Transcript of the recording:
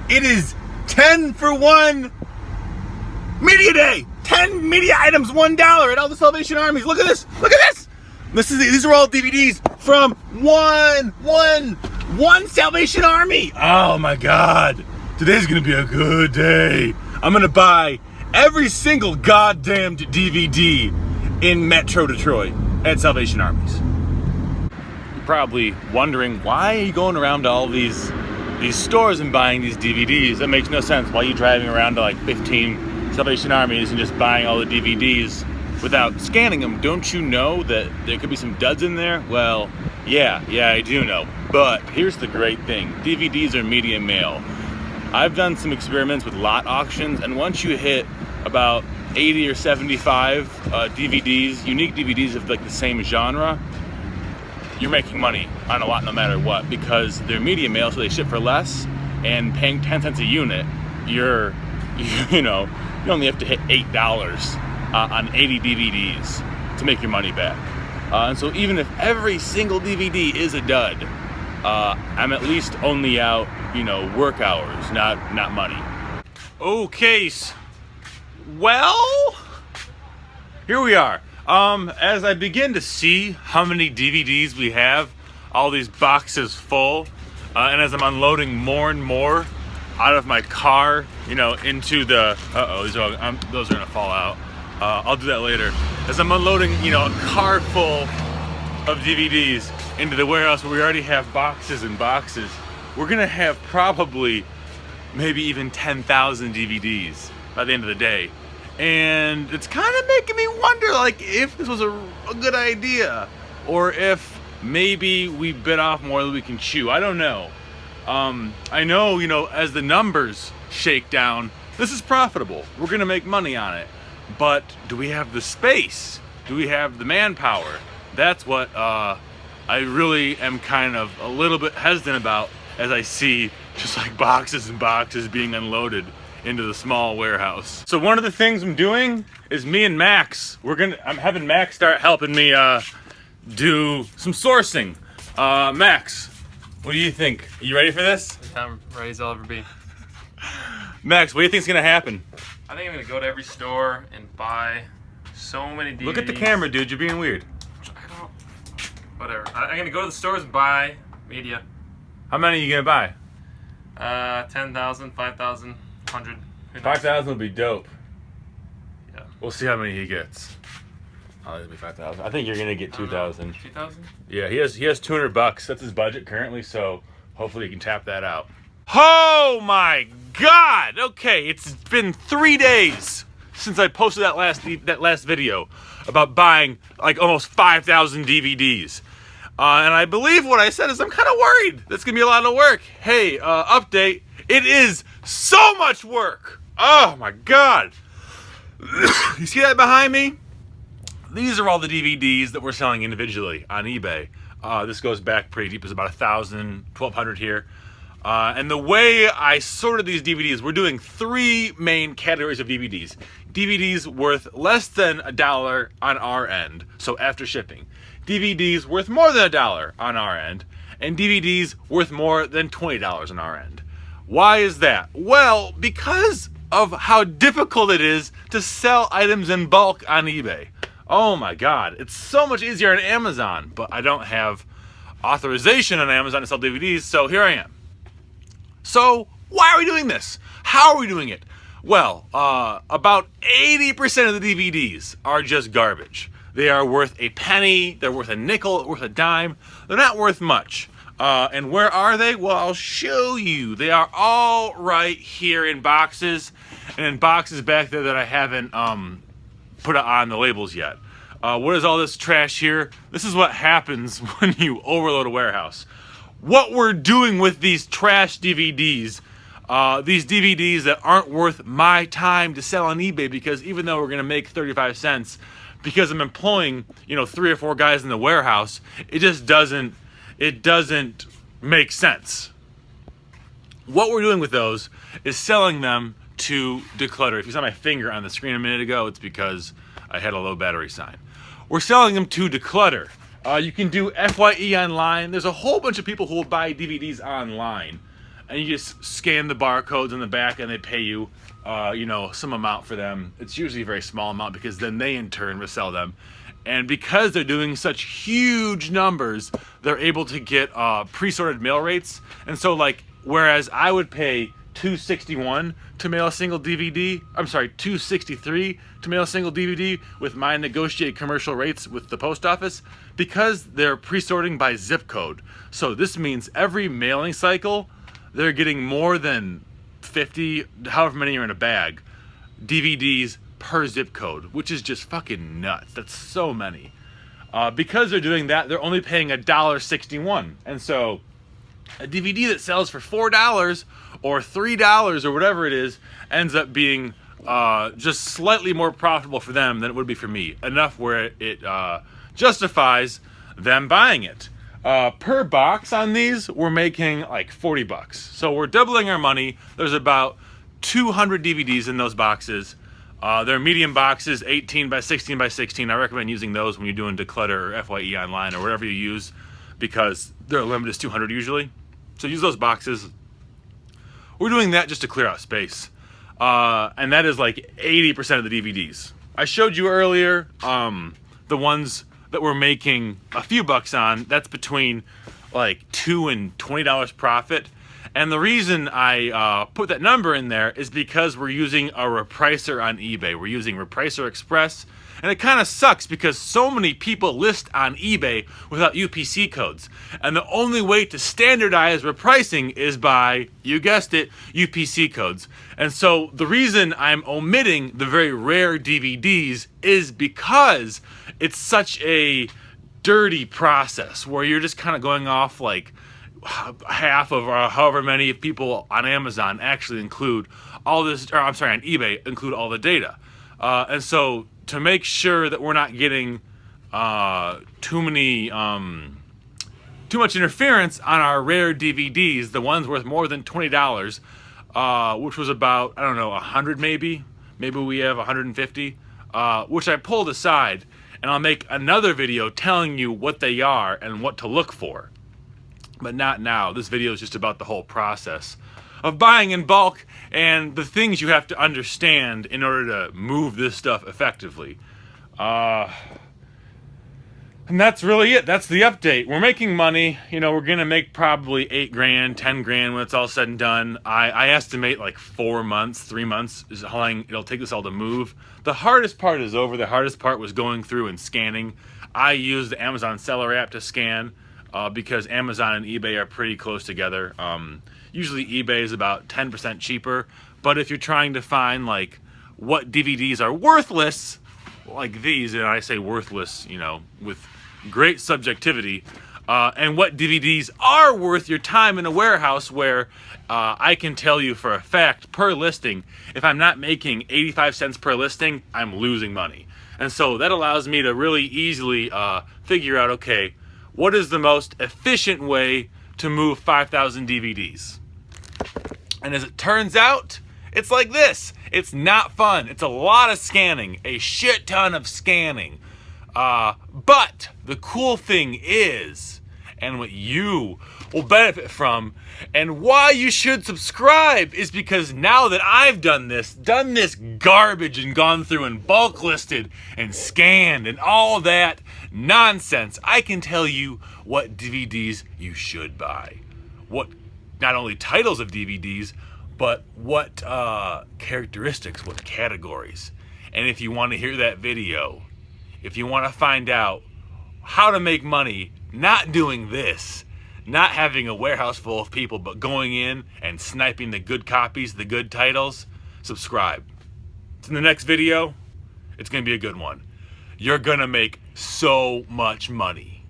It is 10 for 1 media day. 10 media items, $1 at all the Salvation Armies. Look at this. Look at this. These are all DVDs from one Salvation Army. Oh my God. Today's gonna be a good day. I'm gonna buy every single goddamned DVD in Metro Detroit at Salvation Armies. You're probably wondering, why are you going around to all these stores and buying these DVDs? That makes no sense. Why are you driving around to like 15 Salvation Armies and just buying all the DVDs without scanning them? Don't you know that there could be some duds in there? Well, yeah, I do know. But here's the great thing. DVDs are media mail. I've done some experiments with lot auctions, and once you hit about 80 or 75 DVDs, unique DVDs of like the same genre, you're making money on a lot no matter what, because they're media mail, so they ship for less, and paying 10 cents a unit, you only have to hit $8 on 80 DVDs to make your money back. And so even if every single DVD is a dud, I'm at least only out, work hours, not money. Okay, well, here we are. As I begin to see how many DVDs we have, all these boxes full, and as I'm unloading more and more out of my car, into the, those are gonna fall out. I'll do that later. As I'm unloading, a car full of DVDs into the warehouse where we already have boxes and boxes, we're gonna have probably maybe even 10,000 DVDs by the end of the day. And it's kind of making me wonder, like, if this was a good idea, or if maybe we bit off more than we can chew. I don't know. I know, as the numbers shake down, this is profitable. We're gonna make money on it. But do we have the space? Do we have the manpower? That's what I really am kind of a little bit hesitant about, as I see just like boxes and boxes being unloaded into the small warehouse. So one of the things I'm doing is me and Max, I'm having Max start helping me do some sourcing. Max, what do you think? Are you ready for this? I'm ready as I'll ever be. Max, what do you think's gonna happen? I think I'm gonna go to every store and buy so many DVDs. Look at the camera, dude. You're being weird. Whatever. I'm gonna go to the stores and buy media. How many are you gonna buy? 10,000, 5,000, 100. 5,000 would be dope. Yeah. We'll see how many he gets. Oh, it'll be 5,000. I think you're gonna get 2,000. 2,000? Yeah, he has $200. That's his budget currently, so hopefully he can tap that out. Oh my God! Okay, it's been 3 days since I posted that last video about buying like almost 5,000 DVDs. And I believe what I said is I'm kind of worried that's gonna be a lot of work. Hey, update, it is so much work. Oh my God. You see that behind me? These are all the DVDs that we're selling individually on eBay. This goes back pretty deep. It's about 1,000, 1,200 here. And the way I sorted these DVDs, we're doing 3 main categories of DVDs. DVDs worth less than $1 on our end, so after shipping. DVDs worth more than $1 on our end, and DVDs worth more than $20 on our end. Why is that? Well, because of how difficult it is to sell items in bulk on eBay. Oh my God, it's so much easier on Amazon, but I don't have authorization on Amazon to sell DVDs, so here I am. So why are we doing this? How are we doing it? Well, about 80% of the DVDs are just garbage. They are worth a penny, they're worth a nickel, worth a dime. They're not worth much. And where are they? Well, I'll show you. They are all right here in boxes, and in boxes back there that I haven't put on the labels yet. What is all this trash here? This is what happens when you overload a warehouse. What we're doing with these trash DVDs, these DVDs that aren't worth my time to sell on eBay, because even though we're gonna make 35 cents, because I'm employing, 3 or 4 guys in the warehouse, it just doesn't make sense. What we're doing with those is selling them to Declutter. If you saw my finger on the screen a minute ago, it's because I had a low battery sign. We're selling them to Declutter. You can do FYE online. There's a whole bunch of people who will buy DVDs online. and you just scan the barcodes on the back, and they pay you, some amount for them. It's usually a very small amount because then they in turn resell them. And because they're doing such huge numbers, they're able to get pre-sorted mail rates. And so, like, whereas I would pay $2.61 to mail a single DVD, $2.63 to mail a single DVD with my negotiated commercial rates with the post office, because they're pre-sorting by zip code. So this means every mailing cycle, they're getting more than 50, however many are in a bag, DVDs per zip code, which is just fucking nuts. That's so many. Because they're doing that, they're only paying $1.61. And so a DVD that sells for $4 or $3 or whatever it is ends up being just slightly more profitable for them than it would be for me. Enough where it justifies them buying it. Per box on these, we're making like $40. So we're doubling our money. There's about 200 DVDs in those boxes. They're medium boxes, 18 by 16 by 16. I recommend using those when you're doing Declutter or FYE online or whatever you use, because their limit is 200 usually. So use those boxes. We're doing that just to clear out space. And that is like 80% of the DVDs. I showed you earlier the ones that we're making a few bucks on. That's between like $2 and $20 profit. And the reason I put that number in there is because we're using a repricer on eBay. We're using Repricer Express. And it kind of sucks because so many people list on eBay without UPC codes. And the only way to standardize repricing is by, you guessed it, UPC codes. And so the reason I'm omitting the very rare DVDs is because it's such a dirty process where you're just kind of going off like half of however many people on Amazon actually include all this, or I'm sorry, on eBay include all the data. And so to make sure that we're not getting too much interference on our rare DVDs, the ones worth more than $20, which was about, I don't know, 100 maybe we have 150, which I pulled aside, and I'll make another video telling you what they are and what to look for. But not now. This video is just about the whole process of buying in bulk and the things you have to understand in order to move this stuff effectively. And that's really it. That's the update. We're making money. We're gonna make probably $8 grand, 10 grand when it's all said and done. I estimate like 4 months, 3 months is how long it'll take this all to move. The hardest part is over. The hardest part was going through and scanning. I used the Amazon Seller app to scan because Amazon and eBay are pretty close together. Usually eBay is about 10% cheaper, but if you're trying to find like what DVDs are worthless, like these, and I say worthless, with great subjectivity, and what DVDs are worth your time in a warehouse where I can tell you for a fact per listing, if I'm not making 85 cents per listing, I'm losing money. And so that allows me to really easily figure out, okay, what is the most efficient way to move 5,000 DVDs? And as it turns out, it's like this. It's not fun. It's a lot of scanning, a shit ton of scanning. But the cool thing is, and what you will benefit from, and why you should subscribe, is because now that I've done this garbage and gone through and bulk listed and scanned and all that nonsense, I can tell you what DVDs you should buy. What, not only titles of DVDs, but what characteristics, what categories. And if you want to hear that video, if you want to find out how to make money not doing this, not having a warehouse full of people, but going in and sniping the good copies, the good titles, subscribe. In the next video, it's going to be a good one. You're going to make so much money.